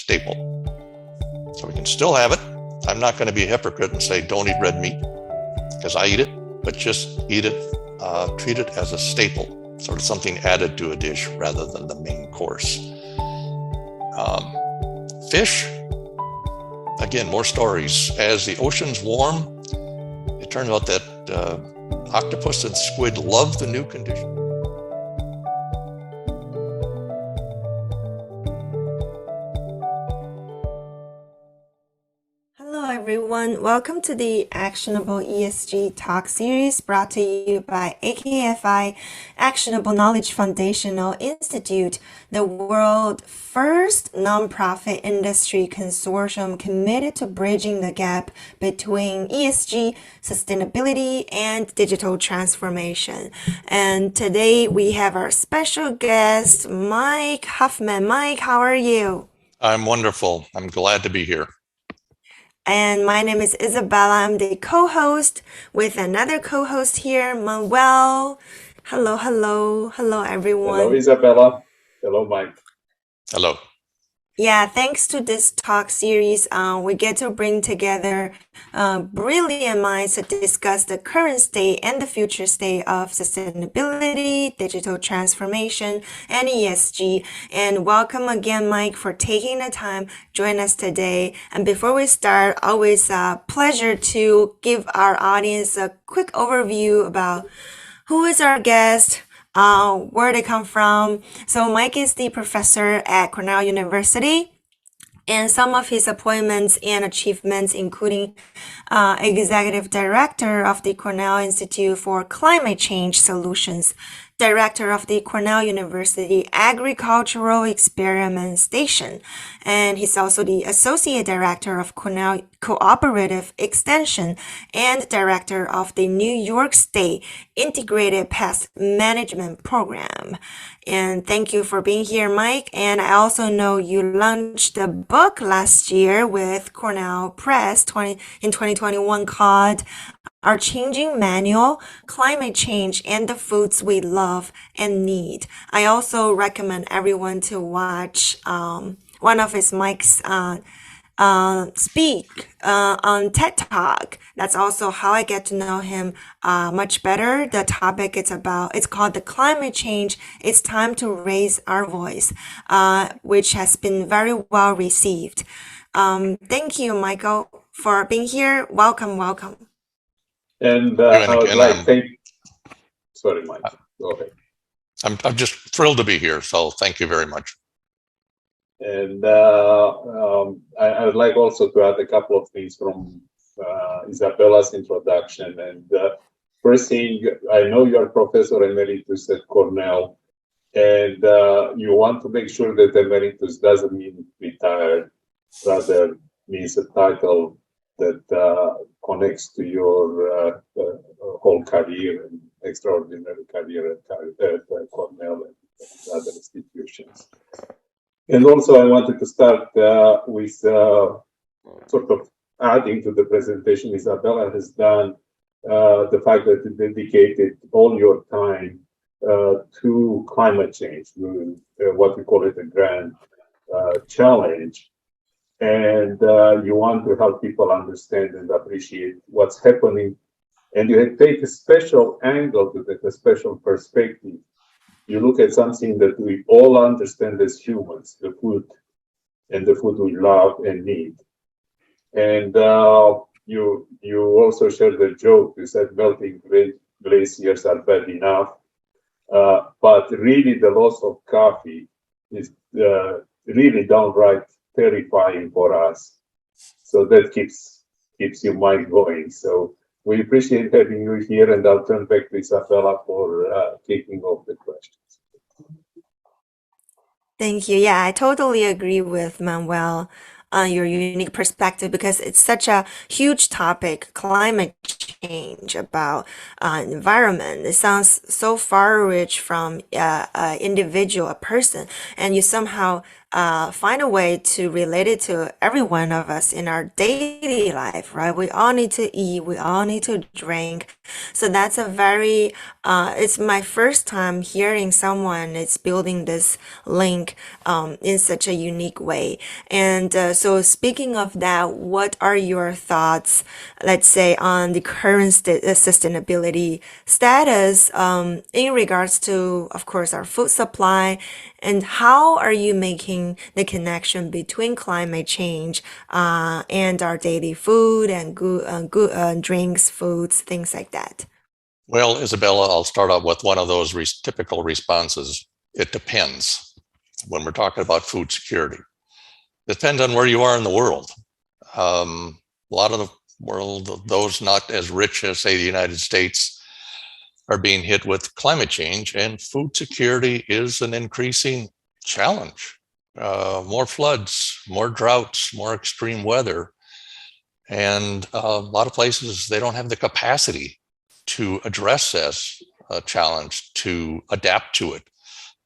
staple. So we can still have it. I'm not going to be a hypocrite and say don't eat red meat, because I eat it, but just eat it, treat it as a staple, sort of something added to a dish rather than the main course. Fish, again, more stories. As the oceans warm, it turns out that octopus and squid love the new condition. Hello everyone, welcome to the Actionable ESG Talks series brought to you by AKFI, Actionable Knowledge Foundational Institute, the world's first nonprofit industry consortium committed to bridging the gap between ESG, sustainability, and digital transformation. And today we have our special guest, Mike Hoffmann. Mike, how are you? I'm wonderful. I'm glad to be here. And my name is Isabella. I'm the co-host with another co-host here, Manuel. Hello, everyone. Hello, Isabella. Hello, Mike. Hello. Yeah, thanks to this talk series, we get to bring together brilliant minds to discuss the current state and the future state of sustainability, digital transformation, and ESG. And welcome again, Mike, for taking the time to join us today. And before we start, always a pleasure to give our audience a quick overview about who is our guest, where they come from. So Mike is the professor at Cornell University, and some of his appointments and achievements including executive director of the Cornell Institute for Climate Change Solutions, director of the Cornell University Agricultural Experiment Station, and he's also the associate director of Cornell Cooperative Extension and director of the New York State Integrated Pest Management Program. And thank you for being here, Mike. And I also know you launched a book last year with Cornell Press in 2021 called Our Changing Manual, Climate Change and the Foods We Love and Need. I also recommend everyone to watch one of Mike's speak on TED Talk. That's also how I get to know him much better. The topic it's called The Climate Change. It's Time to Raise Our Voice, which has been very well received. Thank you, Michael, for being here. Welcome. And I would like to thank... Sorry, Mike. Go ahead. I'm just thrilled to be here, so thank you very much. And I would like also to add a couple of things from Isabella's introduction. And first thing, I know you are Professor Emeritus at Cornell, and you want to make sure that Emeritus doesn't mean retired, rather means a title that connects to your whole career and extraordinary career at Cornell and other institutions. And also I wanted to start with sort of adding to the presentation Isabella has done, the fact that you dedicated all your time to climate change, what we call it a grand challenge. And you want to help people understand and appreciate what's happening. And you take a special angle to that, a special perspective. You look at something that we all understand as humans, the food, and the food we love and need. And you also shared the joke. You said melting glaciers are bad enough, but really the loss of coffee is really downright terrifying for us. So that keeps your mind going. So we appreciate having you here, and I'll turn back to Isabella for kicking off the questions. Thank you. Yeah, I totally agree with Manuel on your unique perspective because it's such a huge topic, climate change, about environment. It sounds so far-reach from individual, a person, and you somehow find a way to relate it to every one of us in our daily life, right? We all need to eat, we all need to drink. So that's a very, it's my first time hearing someone is building this link in such a unique way. And so speaking of that, what are your thoughts, let's say, on the current sustainability status in regards to, of course, our food supply, and how are you making the connection between climate change and our daily food and drinks, foods, things like that? Well, Isabella, I'll start out with one of those typical responses. It depends when we're talking about food security. It depends on where you are in the world. A lot of the world, those not as rich as, say, the United States, are being hit with climate change, and food security is an increasing challenge. More floods, more droughts, more extreme weather. And a lot of places, they don't have the capacity to address this challenge, to adapt to it,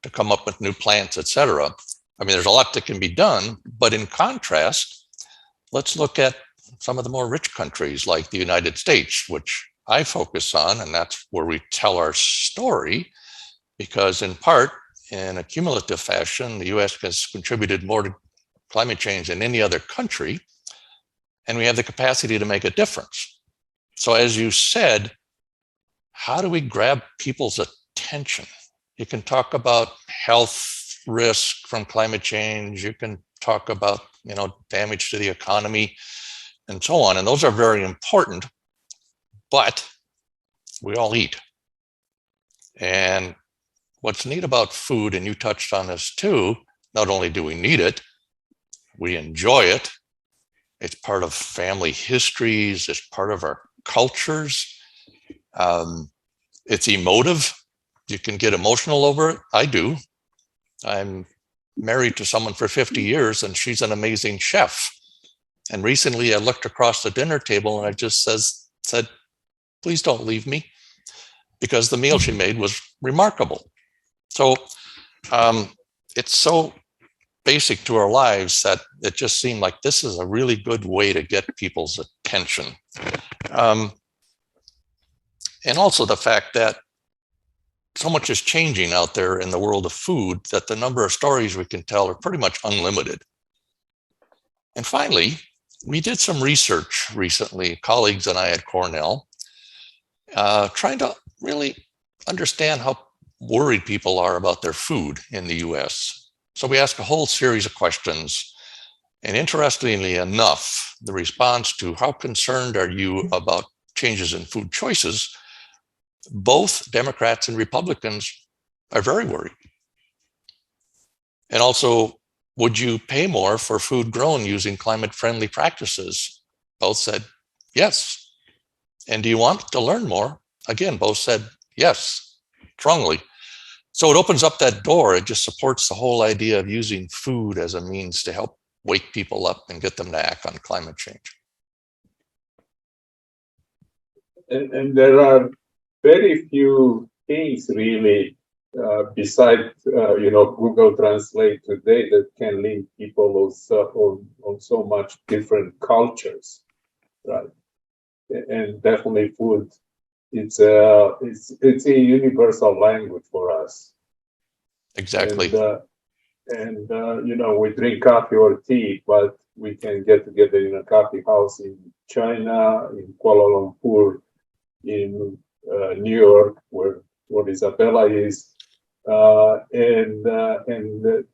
to come up with new plants, etc. I mean, there's a lot that can be done, but in contrast, let's look at some of the more rich countries like the United States, which I focus on, and that's where we tell our story, because in part, in a cumulative fashion, the US has contributed more to climate change than any other country, and we have the capacity to make a difference. So as you said, how do we grab people's attention? You can talk about health risk from climate change, you can talk about, damage to the economy and so on, and those are very important. But we all eat. And what's neat about food, and you touched on this too, not only do we need it, we enjoy it. It's part of family histories. It's part of our cultures. It's emotive. You can get emotional over it. I do. I'm married to someone for 50 years, and she's an amazing chef. And recently I looked across the dinner table and I just said, please don't leave me, because the meal she made was remarkable. So it's so basic to our lives that it just seemed like this is a really good way to get people's attention. And also the fact that so much is changing out there in the world of food that the number of stories we can tell are pretty much unlimited. And finally, we did some research recently, colleagues and I at Cornell, trying to really understand how worried people are about their food in the US. So we asked a whole series of questions. And interestingly enough, the response to how concerned are you about changes in food choices, both Democrats and Republicans are very worried. And also, would you pay more for food grown using climate-friendly practices? Both said yes. And do you want to learn more? Again, both said yes, strongly. So it opens up that door. It just supports the whole idea of using food as a means to help wake people up and get them to act on climate change. And there are very few things really besides Google Translate today that can link people on so much different cultures, right? And definitely food, it's a universal language for us. Exactly. And we drink coffee or tea, but we can get together in a coffee house in China, in Kuala Lumpur, in New York, where Isabella is, and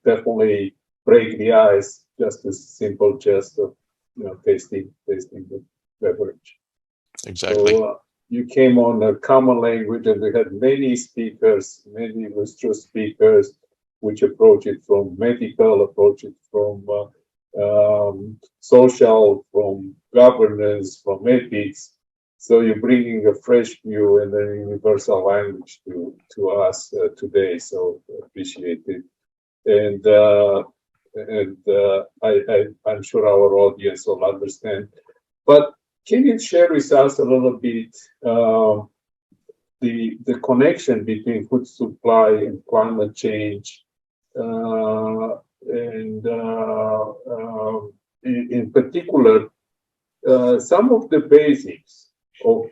definitely break the ice. Just a simple gest of tasting the beverage. Exactly. So you came on a common language, and we had many speakers, many illustrious speakers, which approach it from medical, approach it from social, from governance, from ethics. So you're bringing a fresh view and a universal language to us today. So appreciate it, and I'm sure our audience will understand. But can you share with us a little bit the connection between food supply and climate change? And in particular, some of the basics of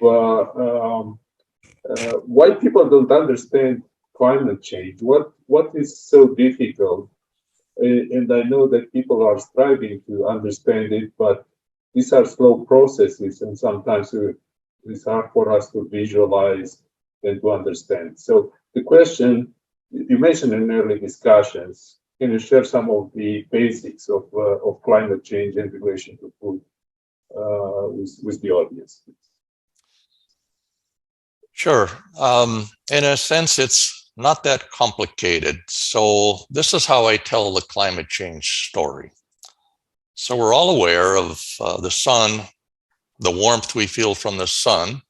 why people don't understand climate change. What is so difficult? And I know that people are striving to understand it, but these are slow processes, and sometimes it's hard for us to visualize and to understand. So the question you mentioned in early discussions, can you share some of the basics of climate change in relation to food with the audience? Sure. In a sense, it's not that complicated. So this is how I tell the climate change story. So we're all aware of the sun, the warmth we feel from the sun,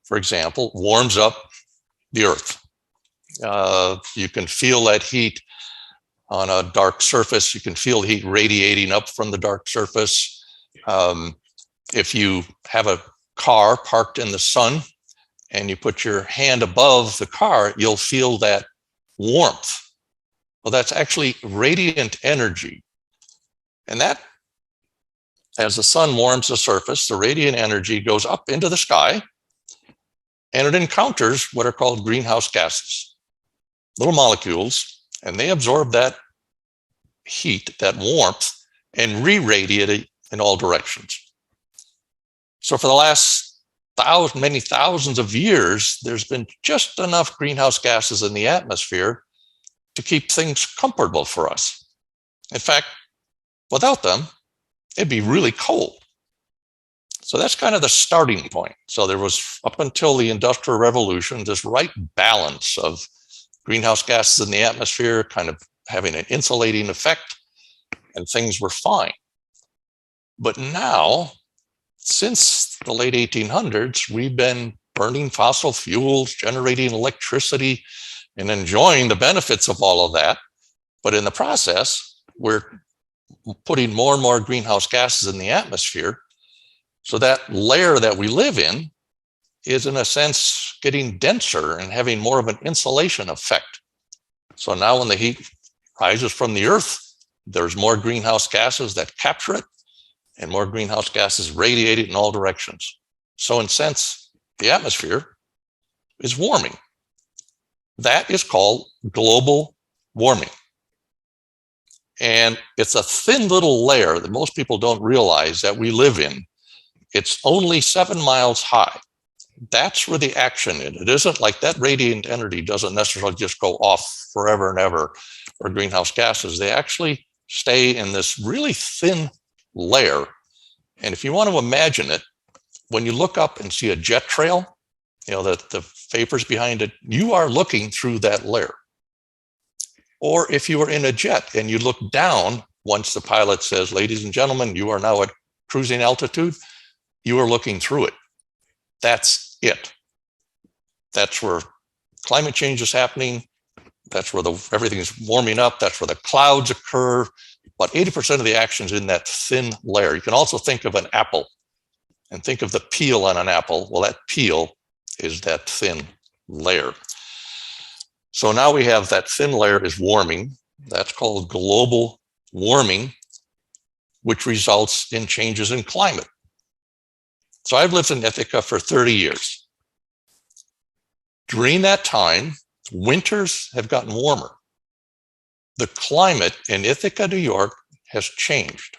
for example, warms up the earth. You can feel that heat on a dark surface. You can feel heat radiating up from the dark surface. If you have a car parked in the sun and you put your hand above the car, you'll feel that warmth. Well, that's actually radiant energy. And that, as the sun warms the surface, the radiant energy goes up into the sky and it encounters what are called greenhouse gases, little molecules, and they absorb that heat, that warmth, and re-radiate it in all directions. So for the last many thousands of years, there's been just enough greenhouse gases in the atmosphere to keep things comfortable for us. In fact, without them, it'd be really cold. So that's kind of the starting point. So there was, up until the Industrial Revolution, this right balance of greenhouse gases in the atmosphere kind of having an insulating effect, and things were fine. But now, since the late 1800s, we've been burning fossil fuels, generating electricity, and enjoying the benefits of all of that. But in the process, we're putting more and more greenhouse gases in the atmosphere. So that layer that we live in is, in a sense, getting denser and having more of an insulation effect. So now when the heat rises from the earth, there's more greenhouse gases that capture it, and more greenhouse gases radiate it in all directions. So in a sense, the atmosphere is warming. That is called global warming. And it's a thin little layer that most people don't realize that we live in. It's only 7 miles high. That's where the action is. It isn't like that radiant energy doesn't necessarily just go off forever and ever for greenhouse gases. They actually stay in this really thin layer. And if you want to imagine it, when you look up and see a jet trail, you know, the vapors behind it, you are looking through that layer. Or if you are in a jet and you look down, once the pilot says, ladies and gentlemen, you are now at cruising altitude, you are looking through it. That's it. That's where climate change is happening. That's where everything is warming up. That's where the clouds occur. About 80% of the action is in that thin layer. You can also think of an apple and think of the peel on an apple. Well, that peel is that thin layer. So now we have that thin layer is warming. That's called global warming, which results in changes in climate. So I've lived in Ithaca for 30 years. During that time, winters have gotten warmer. The climate in Ithaca, New York has changed.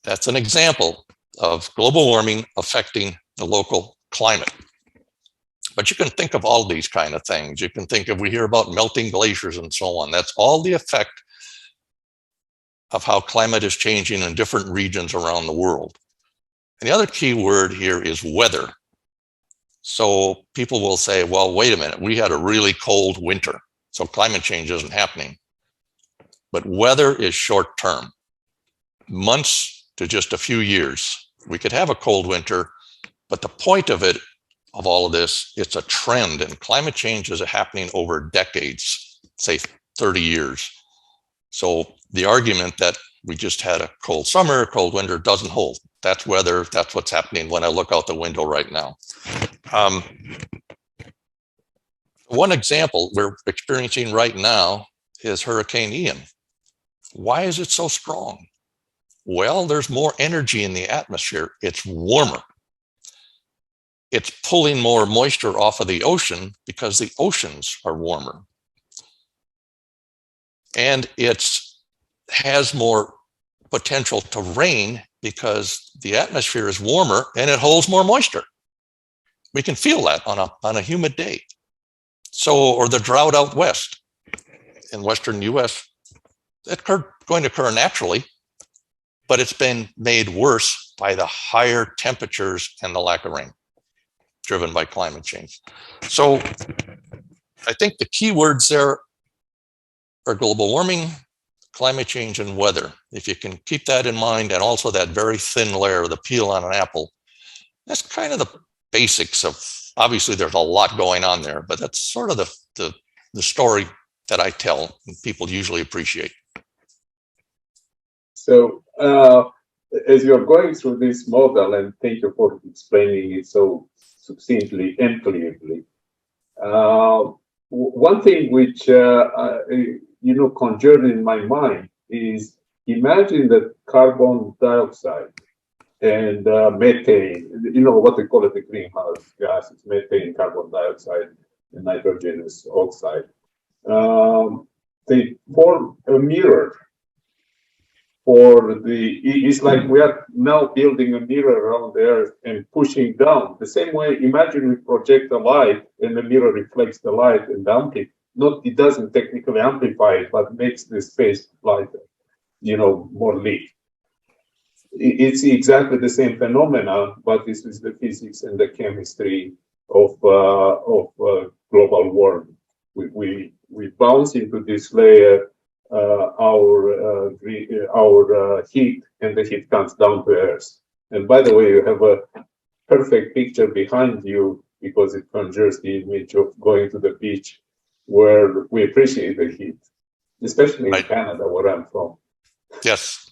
That's an example of global warming affecting the local climate. But you can think of all these kind of things. You can think of, we hear about melting glaciers and so on. That's all the effect of how climate is changing in different regions around the world. And the other key word here is weather. So people will say, well, wait a minute, we had a really cold winter, so climate change isn't happening. But weather is short term, months to just a few years. We could have a cold winter, but the point of it, of all of this, it's a trend, and climate change is happening over decades, say 30 years. So the argument that we just had a cold summer, cold winter doesn't hold. That's weather. That's what's happening when I look out the window right now. One example we're experiencing right now is Hurricane Ian. Why is it so strong? Well, there's more energy in the atmosphere. It's warmer. It's pulling more moisture off of the ocean because the oceans are warmer. And it has more potential to rain because the atmosphere is warmer and it holds more moisture. We can feel that on a humid day. So, or the drought out west in western US, it's going to occur naturally, but it's been made worse by the higher temperatures and the lack of rain, driven by climate change. So I think the key words there are global warming, climate change, and weather. If you can keep that in mind, and also that very thin layer, the peel on an apple, that's kind of the basics of, obviously there's a lot going on there, but that's sort of the story that I tell and people usually appreciate. So as you're going through this model, and thank you for explaining it so succinctly and clearly, one thing which conjured in my mind is, imagine that carbon dioxide and methane, what they call it, the greenhouse gases, methane, carbon dioxide, and nitrogenous oxide, they form a mirror for it's like we are now building a mirror around the Earth and pushing down. The same way, imagine we project a light and the mirror reflects the light and it doesn't technically amplify it, but makes the space lighter, more lit. It's exactly the same phenomenon, but this is the physics and the chemistry of global warming. We bounce into this layer our heat, and the heat comes down to Earth. And by the way, you have a perfect picture behind you because it conjures the image of going to the beach where we appreciate the heat, especially in Canada, where I'm from. Yes.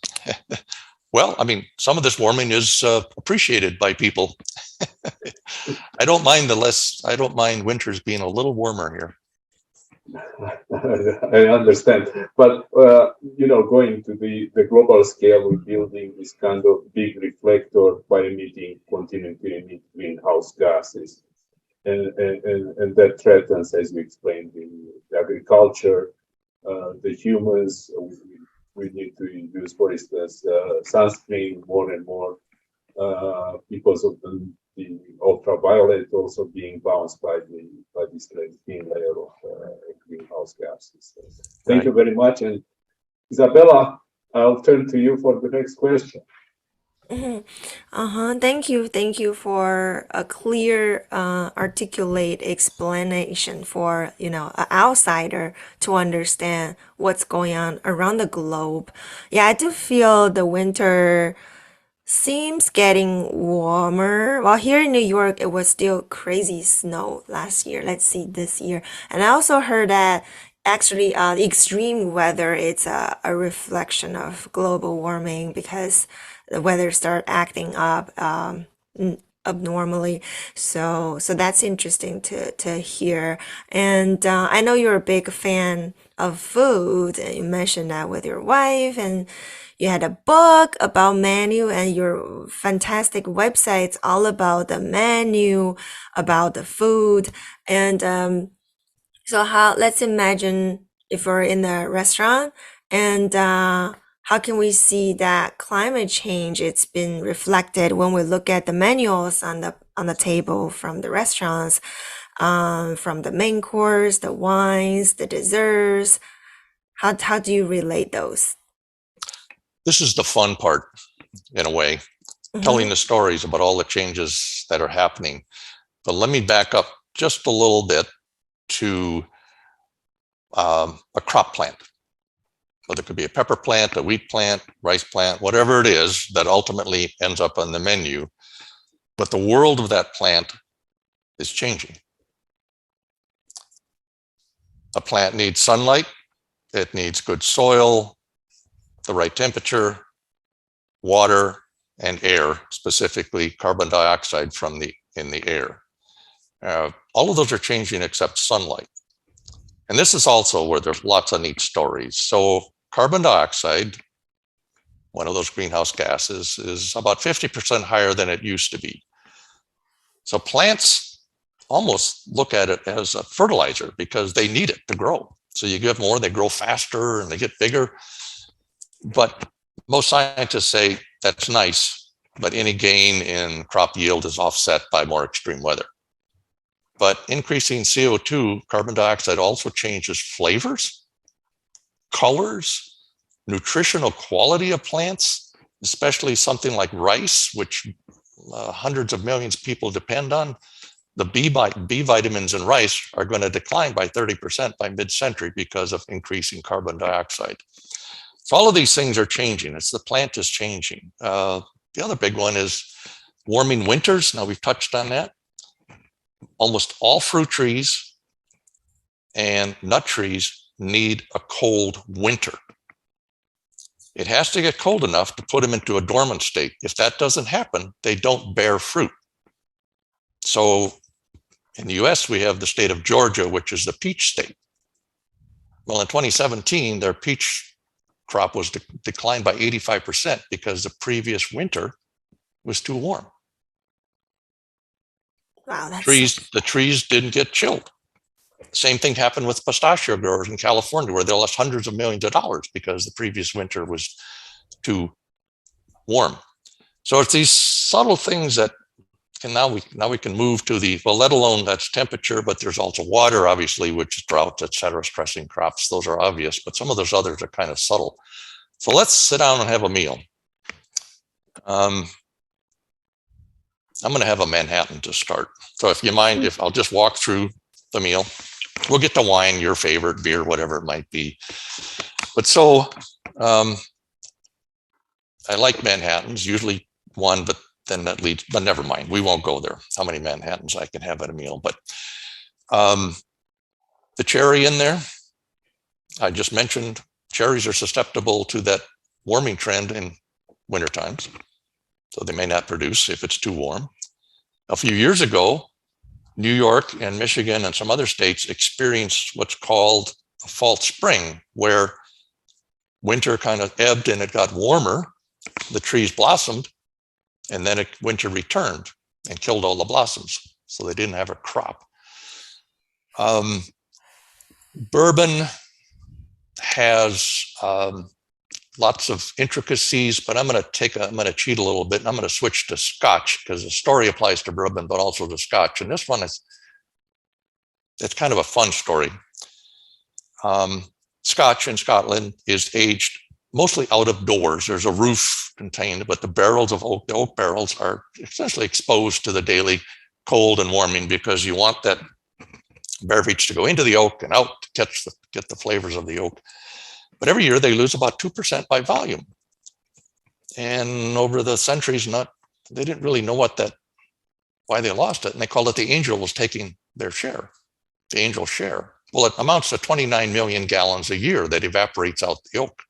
Well, I mean, some of this warming is appreciated by people. I don't mind winters being a little warmer here. I understand, but going to the global scale, we're building this kind of big reflector by continuing to emit greenhouse gases, and that threatens, as we explained, the agriculture, the humans. We need to use, for instance, sunscreen more and more because of the ultraviolet also being bounced by this thin layer of greenhouse gases. So thank you very much. And Isabella, I'll turn to you for the next question. Thank you for a clear, articulate explanation for, an outsider to understand what's going on around the globe. Yeah, I do feel the winter seems getting warmer. Well, here in New York, it was still crazy snow last year. Let's see this year. And I also heard that actually the extreme weather, it's a reflection of global warming because the weather start acting up abnormally. So that's interesting to hear. And I know you're a big fan of food, and you mentioned that with your wife, and you had a book about menu, and your fantastic website's all about the menu, about the food. And so let's imagine if we're in the restaurant, and how can we see that climate change, it's been reflected when we look at the menus on the table from the restaurants, from the main course, the wines, the desserts. How do you relate those? This is the fun part, in a way, telling the stories about all the changes that are happening. But let me back up just a little bit to a crop plant. Whether it could be a pepper plant, a wheat plant, rice plant, whatever it is that ultimately ends up on the menu. But the world of that plant is changing. A plant needs sunlight, it needs good soil, the right temperature, water, and air, specifically carbon dioxide in the air. All of those are changing except sunlight. And this is also where there's lots of neat stories. So carbon dioxide, one of those greenhouse gases, is about 50% higher than it used to be. So plants almost look at it as a fertilizer because they need it to grow. So you give more, they grow faster and they get bigger. But most scientists say that's nice, but any gain in crop yield is offset by more extreme weather. But increasing CO2, carbon dioxide, also changes flavors, colors, nutritional quality of plants, especially something like rice, which hundreds of millions of people depend on. The B vitamins in rice are going to decline by 30% by mid-century because of increasing carbon dioxide. So all of these things are changing. It's the plant is changing. The other big one is warming winters. Now we've touched on that. Almost all fruit trees and nut trees need a cold winter. It has to get cold enough to put them into a dormant state. If that doesn't happen, they don't bear fruit. So in the US, we have the state of Georgia, which is the peach state. Well, in 2017, their peach crop was declined by 85% because the previous winter was too warm. Wow, The trees didn't get chilled. Same thing happened with pistachio growers in California, where they lost hundreds of millions of dollars because the previous winter was too warm. So it's these subtle things that now we can move to the, well, let alone that's temperature, but there's also water, obviously, which is droughts, et cetera, stressing crops. Those are obvious, but some of those others are kind of subtle. So let's sit down and have a meal. I'm going to have a Manhattan to start. So if you mind, if I'll just walk through the meal, we'll get to wine, your favorite beer, whatever it might be. But so I like Manhattans, usually one, but then that leads, but never mind. We won't go there. How many Manhattans I can have at a meal. But the cherry in there, I just mentioned, cherries are susceptible to that warming trend in winter times. So they may not produce if it's too warm. A few years ago, New York and Michigan and some other states experienced what's called a false spring, where winter kind of ebbed and it got warmer, the trees blossomed, and then winter returned and killed all the blossoms. So they didn't have a crop. Bourbon has lots of intricacies, but I'm going to cheat a little bit, and I'm going to switch to Scotch because the story applies to bourbon, but also to Scotch. And this one it's kind of a fun story. Scotch in Scotland is aged mostly out of doors. There's a roof contained, but the barrels of oak, the oak barrels, are essentially exposed to the daily cold and warming because you want that beverage to go into the oak and out to get the flavors of the oak. But every year they lose about 2% by volume. And over the centuries, they didn't really know why they lost it. And they called it the angel was taking their share, the angel share. Well, it amounts to 29 million gallons a year that evaporates out the oak.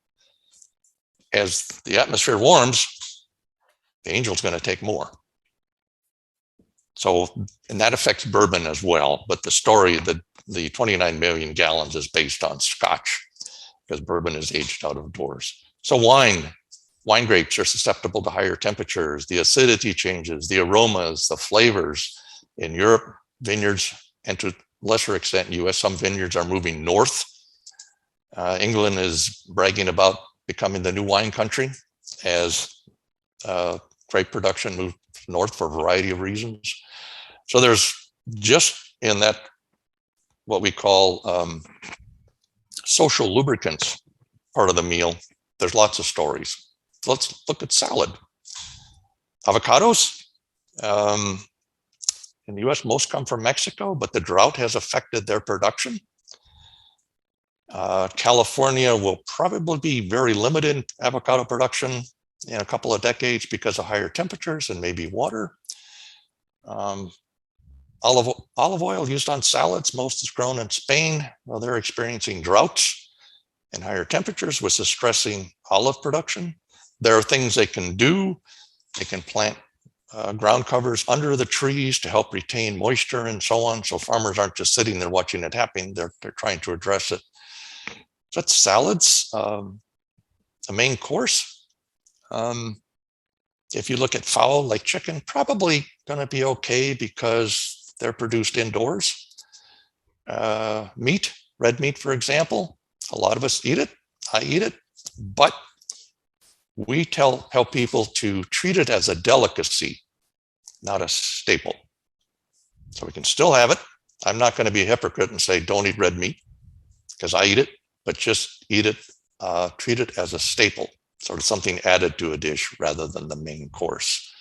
As the atmosphere warms, the angel's going to take more. So, and that affects bourbon as well. But the story, the 29 million gallons is based on Scotch, because bourbon is aged out of doors. So wine grapes are susceptible to higher temperatures. The acidity changes, the aromas, the flavors. In Europe, vineyards, and to lesser extent in US, some vineyards are moving north. England is bragging about becoming the new wine country as grape production moved north for a variety of reasons. So there's just in that, what we call social lubricants part of the meal, there's lots of stories. Let's look at salad. Avocados. In the US, most come from Mexico, but the drought has affected their production. California will probably be very limited in avocado production in a couple of decades because of higher temperatures and maybe water. Olive oil used on salads, most is grown in Spain. Well, they're experiencing droughts and higher temperatures, which is stressing olive production. There are things they can do. They can plant ground covers under the trees to help retain moisture and so on. So farmers aren't just sitting there watching it happen. They're trying to address it. So that's salads, the main course. If you look at fowl like chicken, probably going to be okay because they're produced indoors. Meat, red meat, for example, a lot of us eat it. I eat it, but we tell people to treat it as a delicacy, not a staple. So we can still have it. I'm not going to be a hypocrite and say, don't eat red meat, because I eat it, but just eat it, treat it as a staple, sort of something added to a dish rather than the main course.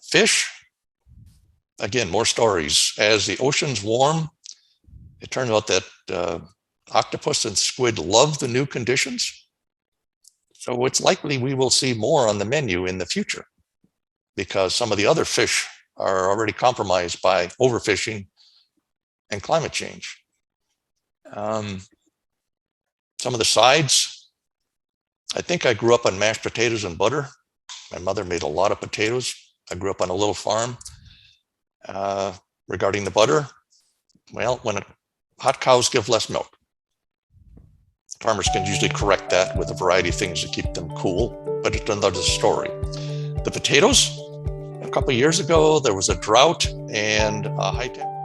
Fish, again, more stories. As the oceans warm, it turns out that octopus and squid love the new conditions. So it's likely we will see more on the menu in the future because some of the other fish are already compromised by overfishing and climate change. Some of the sides, I think I grew up on mashed potatoes and butter. My mother made a lot of potatoes. I grew up on a little farm. Regarding the butter, well, when hot cows give less milk. Farmers can usually correct that with a variety of things to keep them cool, but it's another story. The potatoes, a couple of years ago, there was a drought and a high temperature.